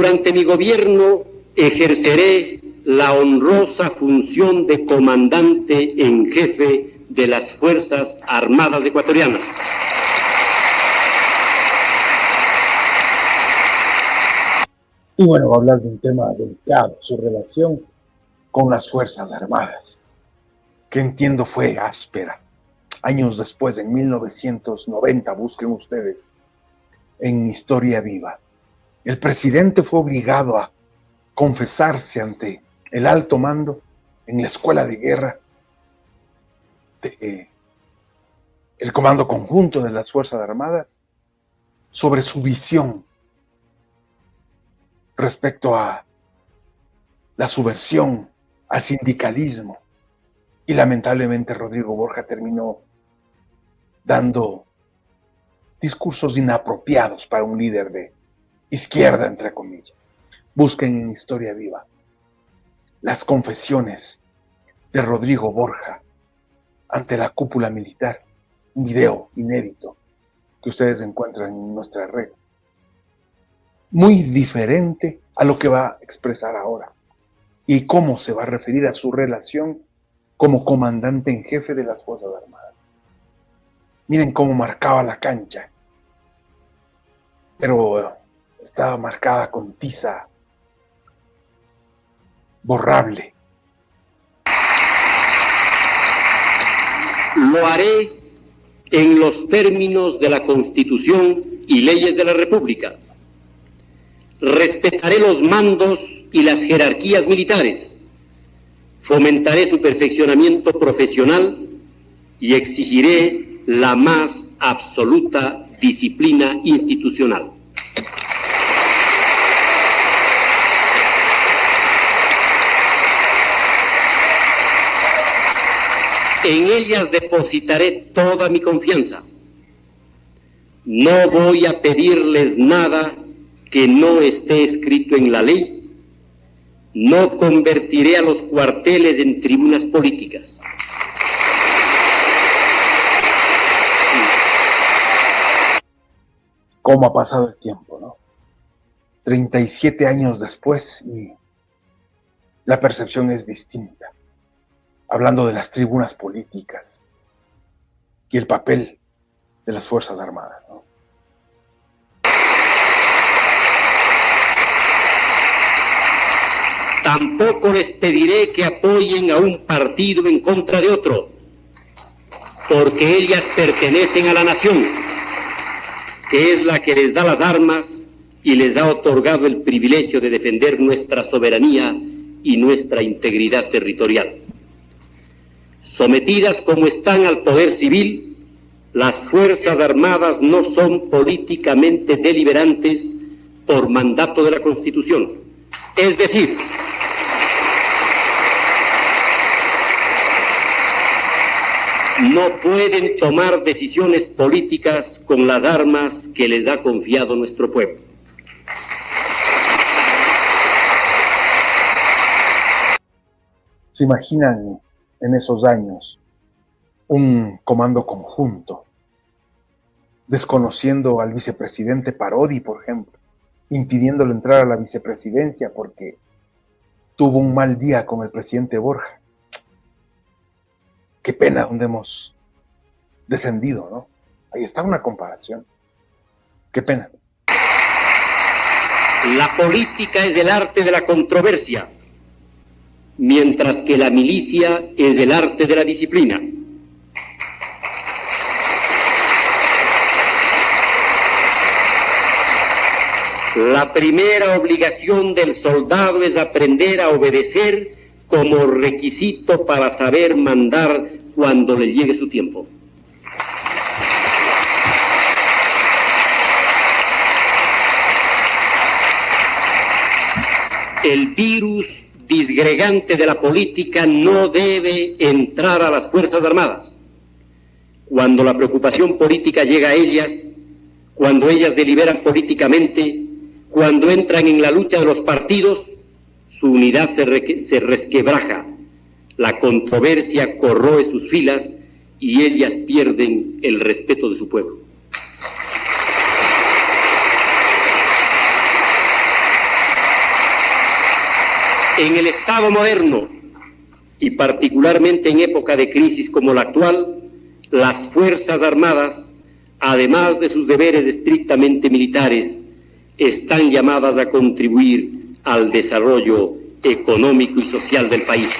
Durante mi gobierno ejerceré la honrosa función de comandante en jefe de las Fuerzas Armadas Ecuatorianas. Y bueno, va a hablar de un tema delicado, su relación con las Fuerzas Armadas, que entiendo fue áspera. Años después, en 1990, busquen ustedes en Historia Viva, el presidente fue obligado a confesarse ante el alto mando en la escuela de guerra del Comando Conjunto de las Fuerzas Armadas sobre su visión respecto a la subversión, al sindicalismo. Y lamentablemente Rodrigo Borja terminó dando discursos inapropiados para un líder de izquierda, entre comillas. Busquen en Historia Viva las confesiones de Rodrigo Borja ante la cúpula militar, un video inédito que ustedes encuentran en nuestra red. Muy diferente a lo que va a expresar ahora y cómo se va a referir a su relación como comandante en jefe de las Fuerzas Armadas. Miren cómo marcaba la cancha, pero estaba marcada con tiza borrable. Lo haré en los términos de la Constitución y leyes de la República. Respetaré los mandos y las jerarquías militares. Fomentaré su perfeccionamiento profesional y exigiré la más absoluta disciplina institucional. En ellas depositaré toda mi confianza. No voy a pedirles nada que no esté escrito en la ley. No convertiré a los cuarteles en tribunas políticas. ¿Cómo ha pasado el tiempo, no? 37 años después y la percepción es distinta. Hablando de las tribunas políticas y el papel de las Fuerzas Armadas, ¿no? Tampoco les pediré que apoyen a un partido en contra de otro, porque ellas pertenecen a la nación, que es la que les da las armas y les ha otorgado el privilegio de defender nuestra soberanía y nuestra integridad territorial. Sometidas como están al poder civil, las Fuerzas Armadas no son políticamente deliberantes por mandato de la Constitución. Es decir, no pueden tomar decisiones políticas con las armas que les ha confiado nuestro pueblo. ¿Se imaginan en esos años un comando conjunto desconociendo al vicepresidente Parodi, por ejemplo, impidiéndole entrar a la vicepresidencia porque tuvo un mal día con el presidente Borja? Qué pena donde hemos descendido, ¿no? Ahí está una comparación. Qué pena. La política es el arte de la controversia, mientras que la milicia es el arte de la disciplina. La primera obligación del soldado es aprender a obedecer como requisito para saber mandar cuando le llegue su tiempo. El virus disgregante de la política no debe entrar a las Fuerzas Armadas. Cuando la preocupación política llega a ellas, cuando ellas deliberan políticamente, cuando entran en la lucha de los partidos, su unidad se resquebraja, la controversia corroe sus filas y ellas pierden el respeto de su pueblo. En el Estado moderno, y particularmente en época de crisis como la actual, las Fuerzas Armadas, además de sus deberes estrictamente militares, están llamadas a contribuir al desarrollo económico y social del país.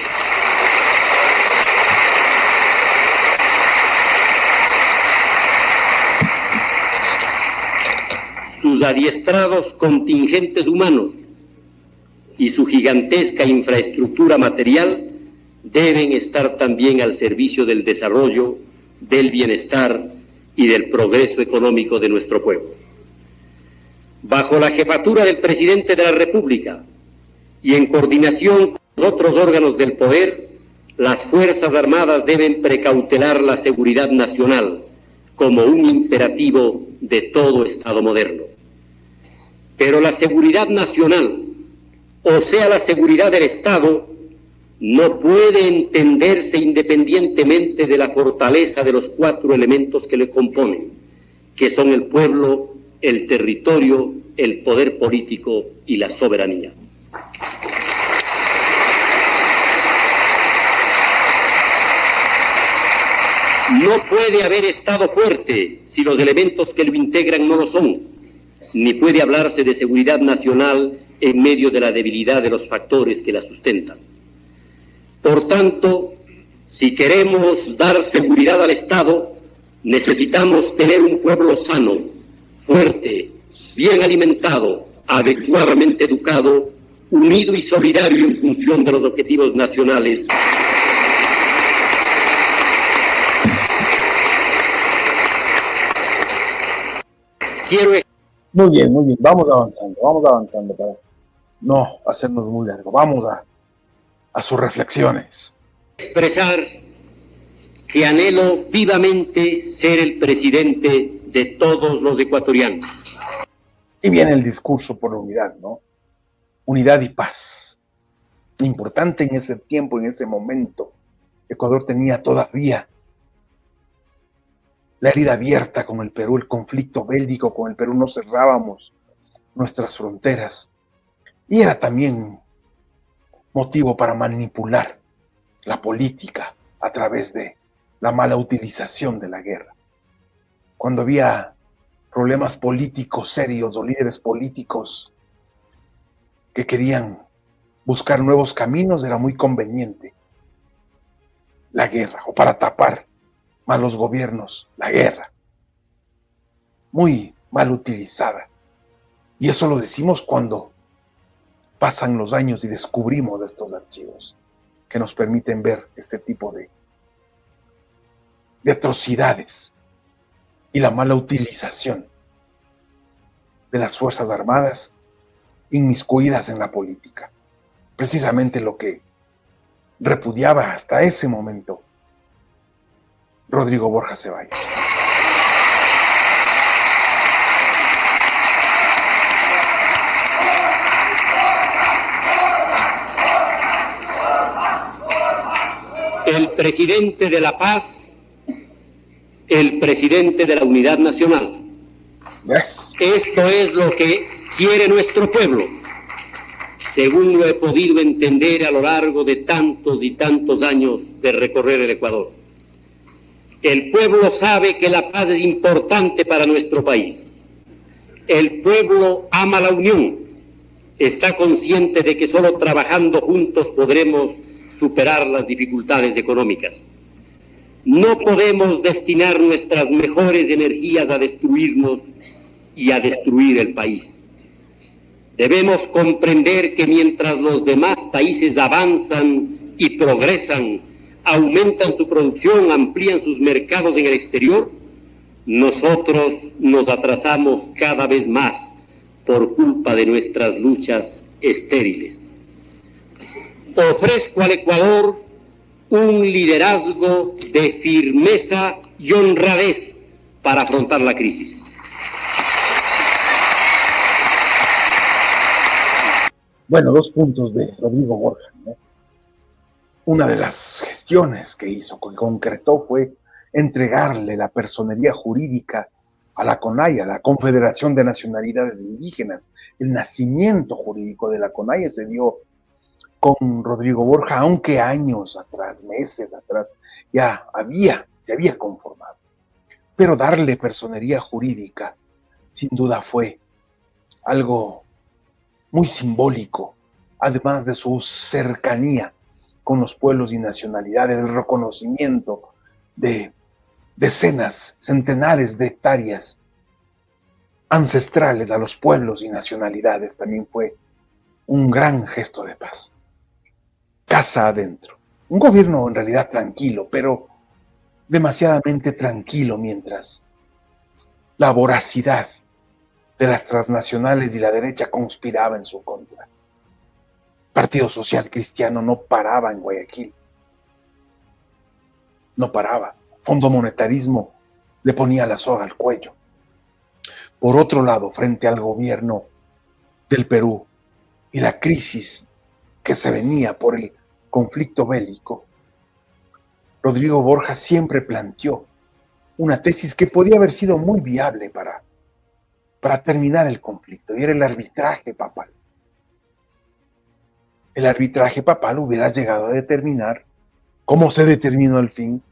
Sus adiestrados contingentes humanos y su gigantesca infraestructura material deben estar también al servicio del desarrollo, del bienestar y del progreso económico de nuestro pueblo. Bajo la jefatura del presidente de la República y en coordinación con los otros órganos del poder, las Fuerzas Armadas deben precautelar la seguridad nacional como un imperativo de todo Estado moderno. Pero la seguridad nacional, o sea, la seguridad del Estado, no puede entenderse independientemente de la fortaleza de los 4 elementos que le componen, que son el pueblo, el territorio, el poder político y la soberanía. No puede haber Estado fuerte si los elementos que lo integran no lo son, ni puede hablarse de seguridad nacional en medio de la debilidad de los factores que la sustentan. Por tanto, si queremos dar seguridad al Estado, necesitamos tener un pueblo sano, fuerte, bien alimentado, adecuadamente educado, unido y solidario en función de los objetivos nacionales. Muy bien, vamos avanzando para no hacernos muy largo. Vamos a sus reflexiones. Expresar que anhelo vivamente ser el presidente de todos los ecuatorianos. Y viene el discurso por la unidad, ¿no? Unidad y paz. Importante en ese tiempo, en ese momento. Ecuador tenía todavía la herida abierta con el Perú, el conflicto bélico con el Perú, no cerrábamos nuestras fronteras. Y era también motivo para manipular la política a través de la mala utilización de la guerra. Cuando había problemas políticos serios o líderes políticos que querían buscar nuevos caminos, era muy conveniente la guerra, o para tapar malos gobiernos, la guerra. Muy mal utilizada. Y eso lo decimos cuando pasan los años y descubrimos estos archivos que nos permiten ver este tipo de atrocidades y la mala utilización de las Fuerzas Armadas inmiscuidas en la política. Precisamente lo que repudiaba hasta ese momento Rodrigo Borja Ceballos. El presidente de la paz, el presidente de la unidad nacional. Yes. Esto es lo que quiere nuestro pueblo, según lo he podido entender a lo largo de tantos y tantos años de recorrer el Ecuador. El pueblo sabe que la paz es importante para nuestro país. El pueblo ama la unión, está consciente de que solo trabajando juntos podremos superar las dificultades económicas. No podemos destinar nuestras mejores energías a destruirnos y a destruir el país. Debemos comprender que mientras los demás países avanzan y progresan, aumentan su producción, amplían sus mercados en el exterior, nosotros nos atrasamos cada vez más por culpa de nuestras luchas estériles. Ofrezco al Ecuador un liderazgo de firmeza y honradez para afrontar la crisis. Bueno, 2 puntos de Rodrigo Borja, ¿no? Una de las gestiones que hizo, que concretó, fue entregarle la personería jurídica a la CONAIE, a la Confederación de Nacionalidades Indígenas. El nacimiento jurídico de la CONAIE se dio con Rodrigo Borja, aunque años atrás, meses atrás, se había conformado. Pero darle personería jurídica, sin duda fue algo muy simbólico, además de su cercanía con los pueblos y nacionalidades, el reconocimiento de decenas, centenares de hectáreas ancestrales a los pueblos y nacionalidades, también fue un gran gesto de paz. Casa adentro. Un gobierno en realidad tranquilo, pero demasiadamente tranquilo, mientras la voracidad de las transnacionales y la derecha conspiraba en su contra. Partido Social Cristiano no paraba en Guayaquil. No paraba. Fondo Monetarismo le ponía la soga al cuello. Por otro lado, frente al gobierno del Perú y la crisis que se venía por el conflicto bélico, Rodrigo Borja siempre planteó una tesis que podía haber sido muy viable para terminar el conflicto, y era el arbitraje papal. El arbitraje papal hubiera llegado a determinar, como se determinó al fin,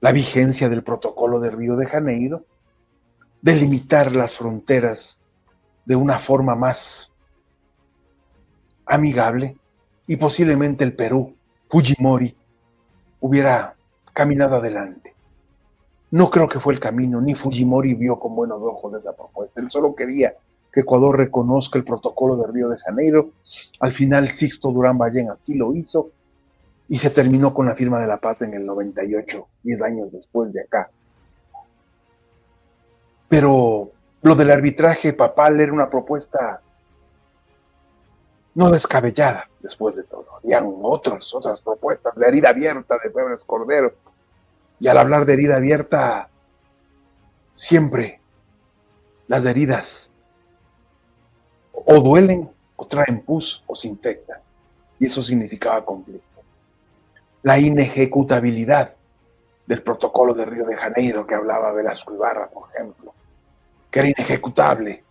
la vigencia del protocolo de Río de Janeiro, delimitar las fronteras de una forma más amigable, y posiblemente el Perú, Fujimori, hubiera caminado adelante. No creo que fue el camino, ni Fujimori vio con buenos ojos esa propuesta. Él solo quería que Ecuador reconozca el protocolo de Río de Janeiro. Al final Sixto Durán Ballén así lo hizo, y se terminó con la firma de la paz en el 98, 10 años después de acá. Pero lo del arbitraje papal era una propuesta no descabellada, después de todo. Habían otras propuestas, la herida abierta de Febres Cordero. Y al hablar de herida abierta, siempre las heridas o duelen, o traen pus, o se infectan. Y eso significaba conflicto. La inejecutabilidad del protocolo de Río de Janeiro, que hablaba Velasco Ibarra, por ejemplo, que era inejecutable,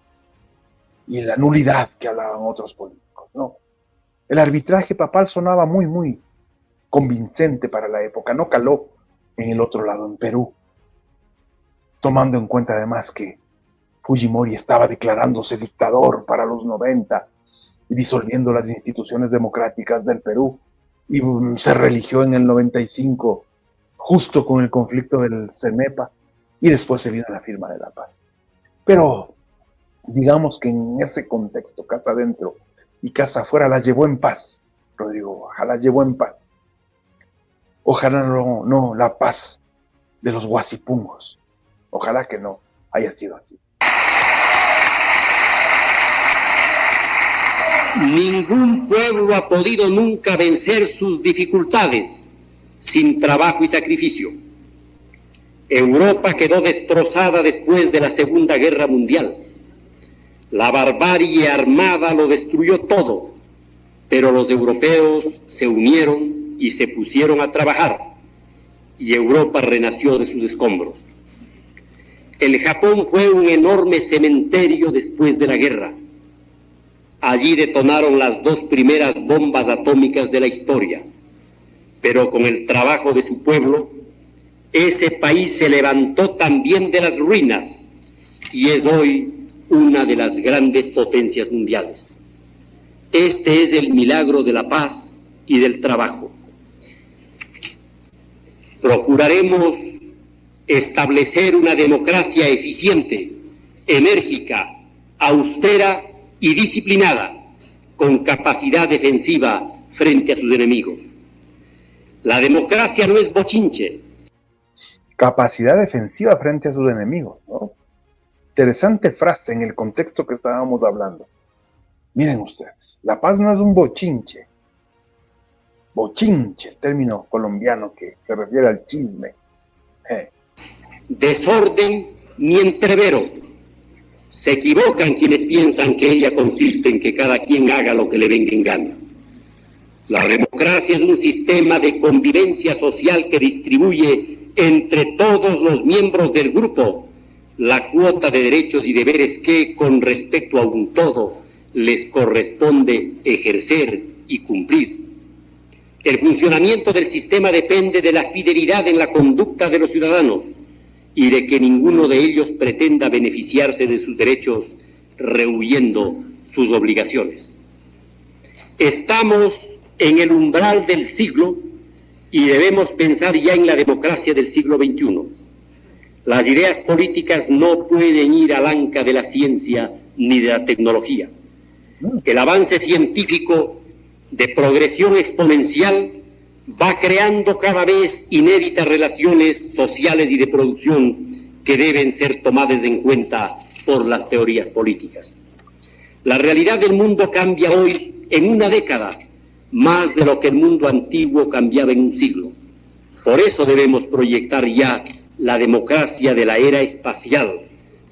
y la nulidad que hablaban otros políticos, ¿no? El arbitraje papal sonaba muy, muy convincente para la época, no caló en el otro lado, en Perú, tomando en cuenta además que Fujimori estaba declarándose dictador para los 90 y disolviendo las instituciones democráticas del Perú, y se religió en el 95 justo con el conflicto del CENEPA, y después se vino la firma de la paz. Pero digamos que en ese contexto, casa adentro y casa afuera, las llevó en paz, Rodrigo Borja, las llevó en paz. Ojalá no la paz de los guasipungos, ojalá que no haya sido así. Ningún pueblo ha podido nunca vencer sus dificultades sin trabajo y sacrificio. Europa quedó destrozada después de la Segunda Guerra Mundial. La barbarie armada lo destruyó todo, pero los europeos se unieron y se pusieron a trabajar, y Europa renació de sus escombros. El Japón fue un enorme cementerio después de la guerra. Allí detonaron las 2 primeras bombas atómicas de la historia, pero con el trabajo de su pueblo, ese país se levantó también de las ruinas y es hoy una de las grandes potencias mundiales. Este es el milagro de la paz y del trabajo. Procuraremos establecer una democracia eficiente, enérgica, austera y disciplinada, con capacidad defensiva frente a sus enemigos. La democracia no es bochinche. Capacidad defensiva frente a sus enemigos, ¿no? Interesante frase en el contexto que estábamos hablando. Miren ustedes, la paz no es un bochinche. Bochinche, el término colombiano que se refiere al chisme. Desorden ni entrevero. Se equivocan quienes piensan que ella consiste en que cada quien haga lo que le venga en gana. La democracia es un sistema de convivencia social que distribuye entre todos los miembros del grupo la cuota de derechos y deberes que, con respecto a un todo, les corresponde ejercer y cumplir. El funcionamiento del sistema depende de la fidelidad en la conducta de los ciudadanos y de que ninguno de ellos pretenda beneficiarse de sus derechos rehuyendo sus obligaciones. Estamos en el umbral del siglo y debemos pensar ya en la democracia del siglo XXI. Las ideas políticas no pueden ir al anca de la ciencia ni de la tecnología. El avance científico de progresión exponencial va creando cada vez inéditas relaciones sociales y de producción que deben ser tomadas en cuenta por las teorías políticas. La realidad del mundo cambia hoy en una década, más de lo que el mundo antiguo cambiaba en un siglo. Por eso debemos proyectar ya la democracia de la era espacial,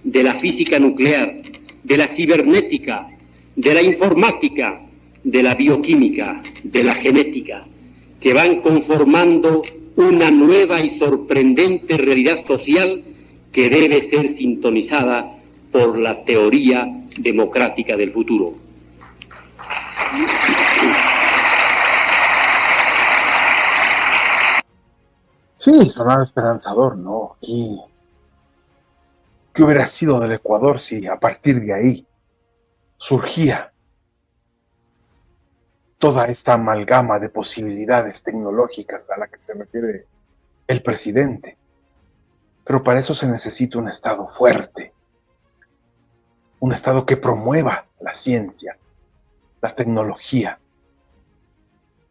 de la física nuclear, de la cibernética, de la informática, de la bioquímica, de la genética, que van conformando una nueva y sorprendente realidad social que debe ser sintonizada por la teoría democrática del futuro. Sí, sonaba esperanzador, ¿no? ¿Y qué hubiera sido del Ecuador si a partir de ahí surgía toda esta amalgama de posibilidades tecnológicas a la que se refiere el presidente? Pero para eso se necesita un Estado fuerte, un Estado que promueva la ciencia, la tecnología,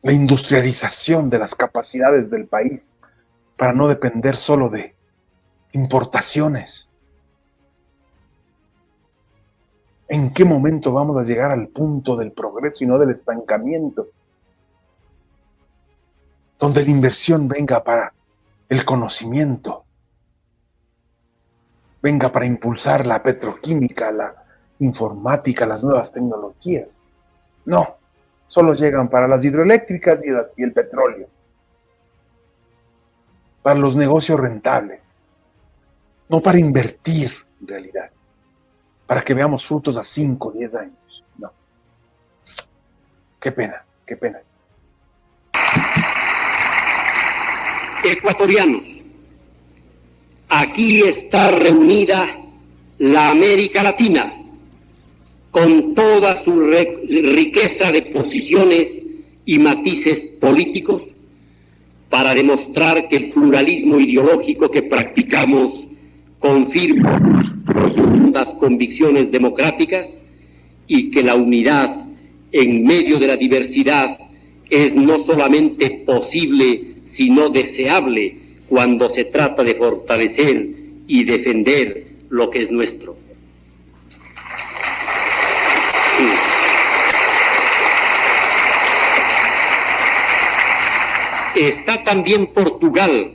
la industrialización de las capacidades del país para no depender solo de importaciones. ¿En qué momento vamos a llegar al punto del progreso y no del estancamiento? Donde la inversión venga para el conocimiento, venga para impulsar la petroquímica, la informática, las nuevas tecnologías. No, solo llegan para las hidroeléctricas y el petróleo, para los negocios rentables, no para invertir en realidad, para que veamos frutos a 5 o 10 años. No. Qué pena, qué pena. Ecuatorianos, aquí está reunida la América Latina con toda su riqueza de posiciones y matices políticos para demostrar que el pluralismo ideológico que practicamos confirma profundas convicciones democráticas y que la unidad en medio de la diversidad es no solamente posible, sino deseable cuando se trata de fortalecer y defender lo que es nuestro. Está también Portugal,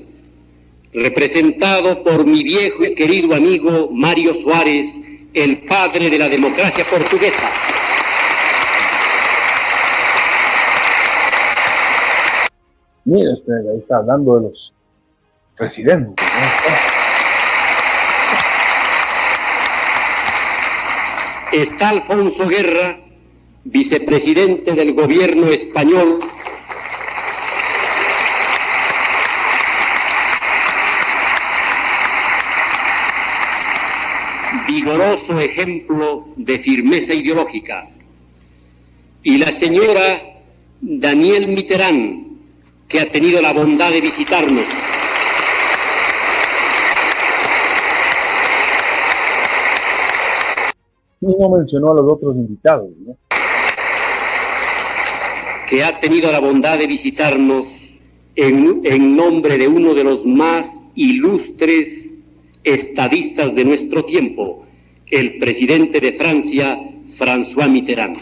representado por mi viejo y querido amigo Mário Soares, el padre de la democracia portuguesa. Mira usted, ahí está hablando de los presidentes, ¿no? Está Alfonso Guerra, vicepresidente del gobierno español, vigoroso ejemplo de firmeza ideológica, y la señora Danielle Mitterrand, que ha tenido la bondad de visitarnos. Y no mencionó a los otros invitados, ¿no? Que ha tenido la bondad de visitarnos en nombre de uno de los más ilustres estadistas de nuestro tiempo, el presidente de Francia, François Mitterrand.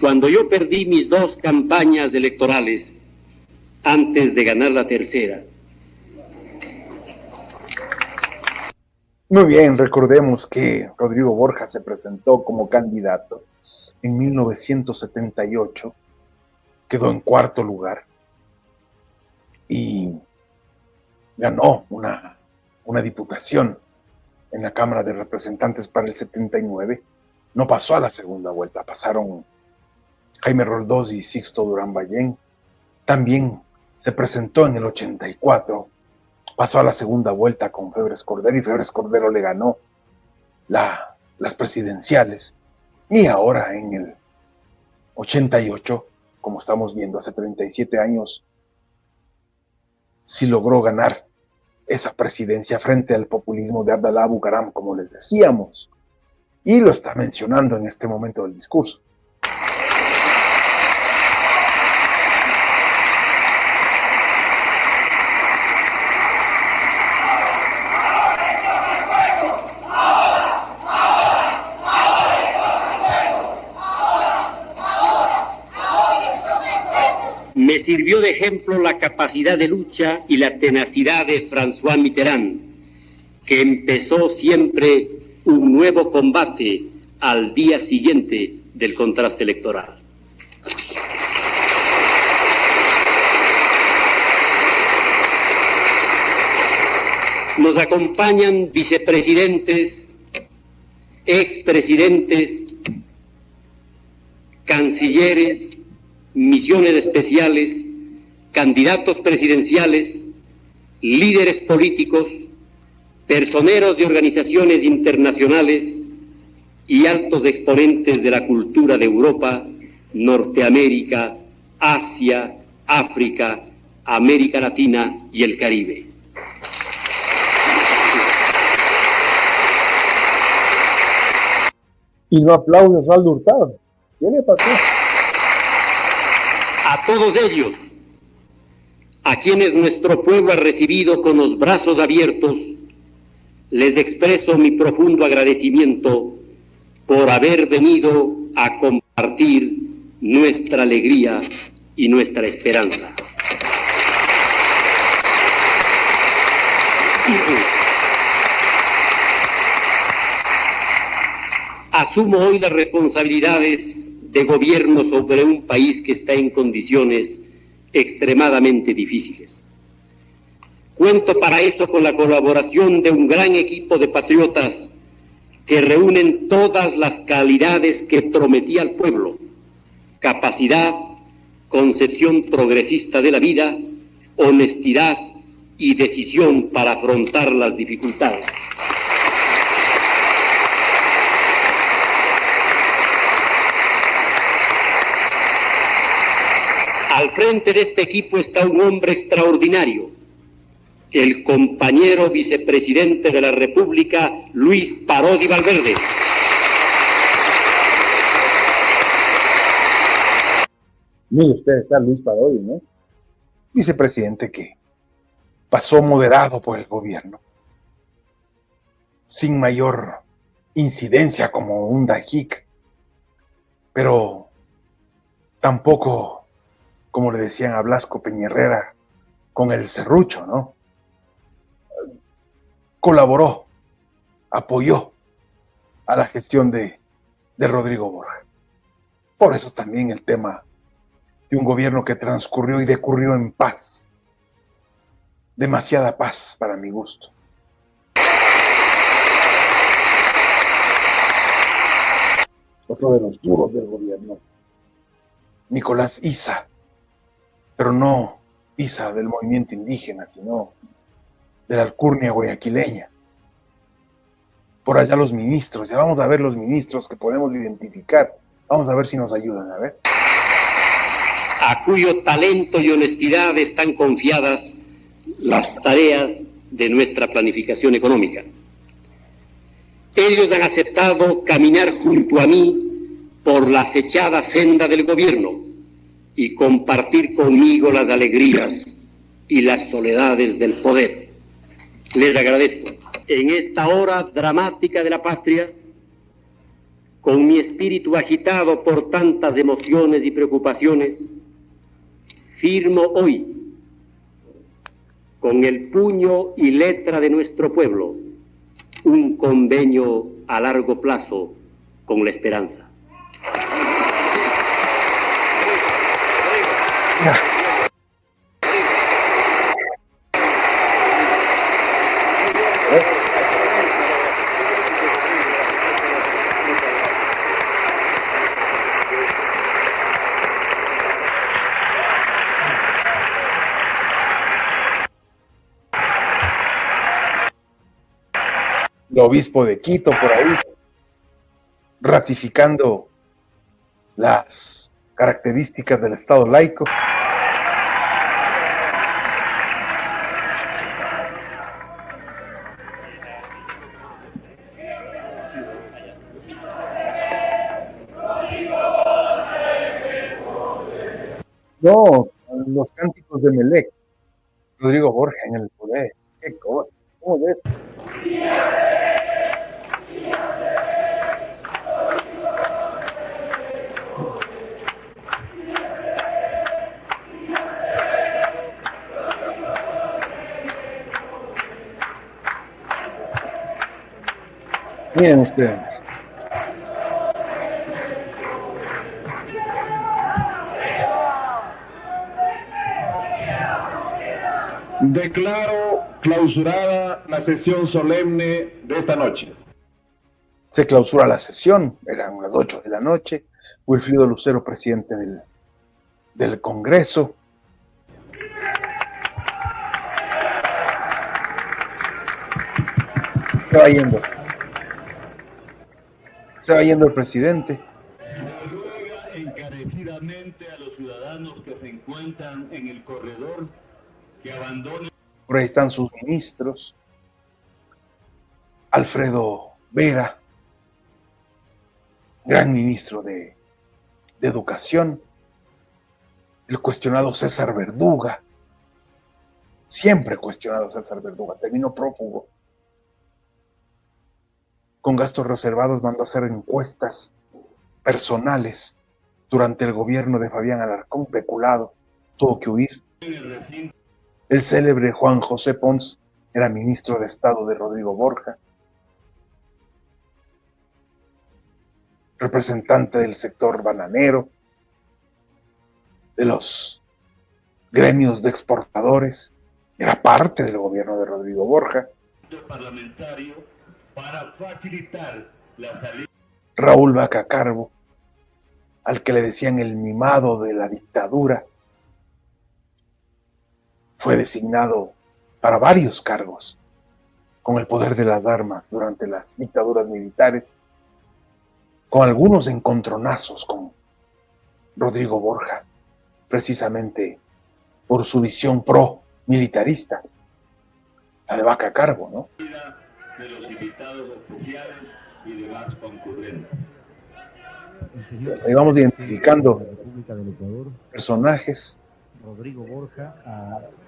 Cuando yo perdí mis 2 campañas electorales antes de ganar la tercera. Muy bien, recordemos que Rodrigo Borja se presentó como candidato en 1978, quedó en 4º lugar y ganó una diputación en la Cámara de Representantes para el 79, no pasó a la segunda vuelta. Pasaron Jaime Roldós y Sixto Durán Ballén. También se presentó en el 84, pasó a la segunda vuelta con Febres Cordero y Febres Cordero le ganó las presidenciales. Y ahora en el 88, como estamos viendo, hace 37 años, sí logró ganar esa presidencia frente al populismo de Abdalá Bucaram, como les decíamos, y lo está mencionando en este momento del discurso. Me sirvió de ejemplo la capacidad de lucha y la tenacidad de François Mitterrand, que empezó siempre un nuevo combate al día siguiente del contraste electoral. Nos acompañan vicepresidentes, expresidentes, cancilleres, misiones especiales, candidatos presidenciales, líderes políticos, personeros de organizaciones internacionales y altos exponentes de la cultura de Europa, Norteamérica, Asia, África, América Latina y el Caribe. Y no aplaude Osvaldo Hurtado. ¿Qué le pasó? A todos ellos, a quienes nuestro pueblo ha recibido con los brazos abiertos, les expreso mi profundo agradecimiento por haber venido a compartir nuestra alegría y nuestra esperanza. Asumo hoy las responsabilidades de gobierno sobre un país que está en condiciones extremadamente difíciles. Cuento para eso con la colaboración de un gran equipo de patriotas que reúnen todas las calidades que prometí al pueblo: capacidad, concepción progresista de la vida, honestidad y decisión para afrontar las dificultades. Al frente de este equipo está un hombre extraordinario, el compañero vicepresidente de la República, Luis Parodi Valverde. Mire usted, está Luis Parodi, ¿no? Vicepresidente que pasó moderado por el gobierno, sin mayor incidencia como un Dajic, pero tampoco, como le decían a Blasco Peña, con el serrucho, ¿no? Colaboró, apoyó a la gestión de Rodrigo Borja. Por eso también el tema de un gobierno que transcurrió y decurrió en paz. Demasiada paz para mi gusto. Otro de los duros del gobierno, Nicolás Issa, pero no Issa del movimiento indígena, sino de la alcurnia guayaquileña. Por allá los ministros, ya vamos a ver los ministros que podemos identificar, vamos a ver si nos ayudan, a ver. A cuyo talento y honestidad están confiadas las tareas de nuestra planificación económica. Ellos han aceptado caminar junto a mí por la acechada senda del gobierno y compartir conmigo las alegrías y las soledades del poder. Les agradezco. En esta hora dramática de la patria, con mi espíritu agitado por tantas emociones y preocupaciones, firmo hoy, con el puño y letra de nuestro pueblo, un convenio a largo plazo con la esperanza. el obispo de Quito por ahí, ratificando las características del Estado laico. No, los cánticos de Melec, Rodrigo Borja en el poder, qué cosa, ¿cómo ves? Miren ustedes. Declaro clausurada la sesión solemne de esta noche. Se clausura la sesión, eran las 8 de la noche. Wilfrido Lucero, presidente del Congreso. Se va yendo. Se va yendo el presidente. Ruega encarecidamente a los ciudadanos que se encuentran en el corredor que abandonen. Por ahí están sus ministros. Alfredo Vera, gran ministro de Educación. El cuestionado César Verduga, siempre cuestionado César Verduga, terminó prófugo. Con gastos reservados mandó a hacer encuestas personales durante el gobierno de Fabián Alarcón, peculado, tuvo que huir. El célebre Juan José Pons era ministro de Estado de Rodrigo Borja, representante del sector bananero, de los gremios de exportadores, era parte del gobierno de Rodrigo Borja. Parlamentario para facilitar la salida. Raúl Vaca Carbo, al que le decían el mimado de la dictadura, fue designado para varios cargos con el poder de las armas durante las dictaduras militares, con algunos encontronazos con Rodrigo Borja, precisamente por su visión pro-militarista, la de Vaca Carbo, ¿no? De los invitados especiales y demás concurrentes. Ahí vamos identificando personajes. Rodrigo Borja,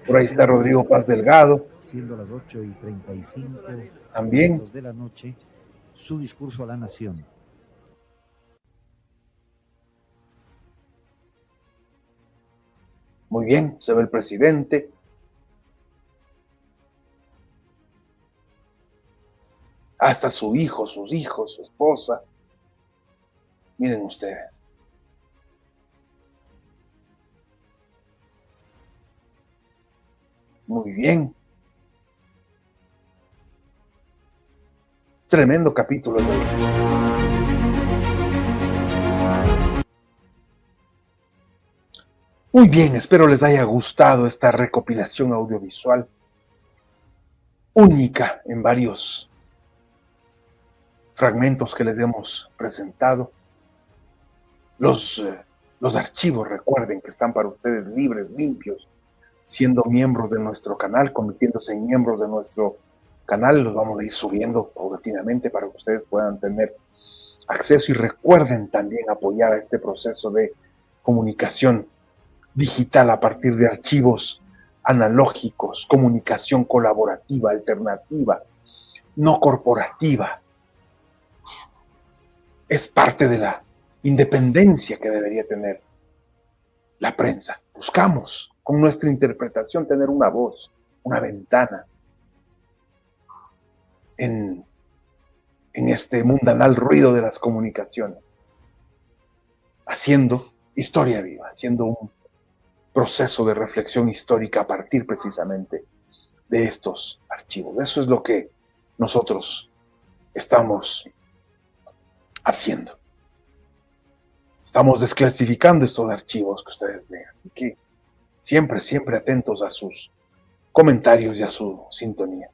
por ahí está Rodrigo Paz Delgado, siendo las 8:35 también de la noche, su discurso a la nación. Muy bien, se ve el presidente. Hasta su hijo, sus hijos, su esposa. Miren ustedes. Muy bien. Tremendo capítulo de hoy. Muy bien, espero les haya gustado esta recopilación audiovisual única en varios fragmentos que les hemos presentado. Los archivos, recuerden que están para ustedes libres, limpios, siendo miembros de nuestro canal, convirtiéndose en miembros de nuestro canal. Los vamos a ir subiendo paulatinamente para que ustedes puedan tener acceso, y recuerden también apoyar a este proceso de comunicación digital a partir de archivos analógicos, comunicación colaborativa, alternativa, no corporativa. Es parte de la independencia que debería tener la prensa. Buscamos con nuestra interpretación tener una voz, una ventana en este mundanal ruido de las comunicaciones, haciendo historia viva, haciendo un proceso de reflexión histórica a partir precisamente de estos archivos. Eso es lo que nosotros estamos haciendo. Estamos desclasificando estos archivos que ustedes ven, así que siempre, siempre atentos a sus comentarios y a su sintonía.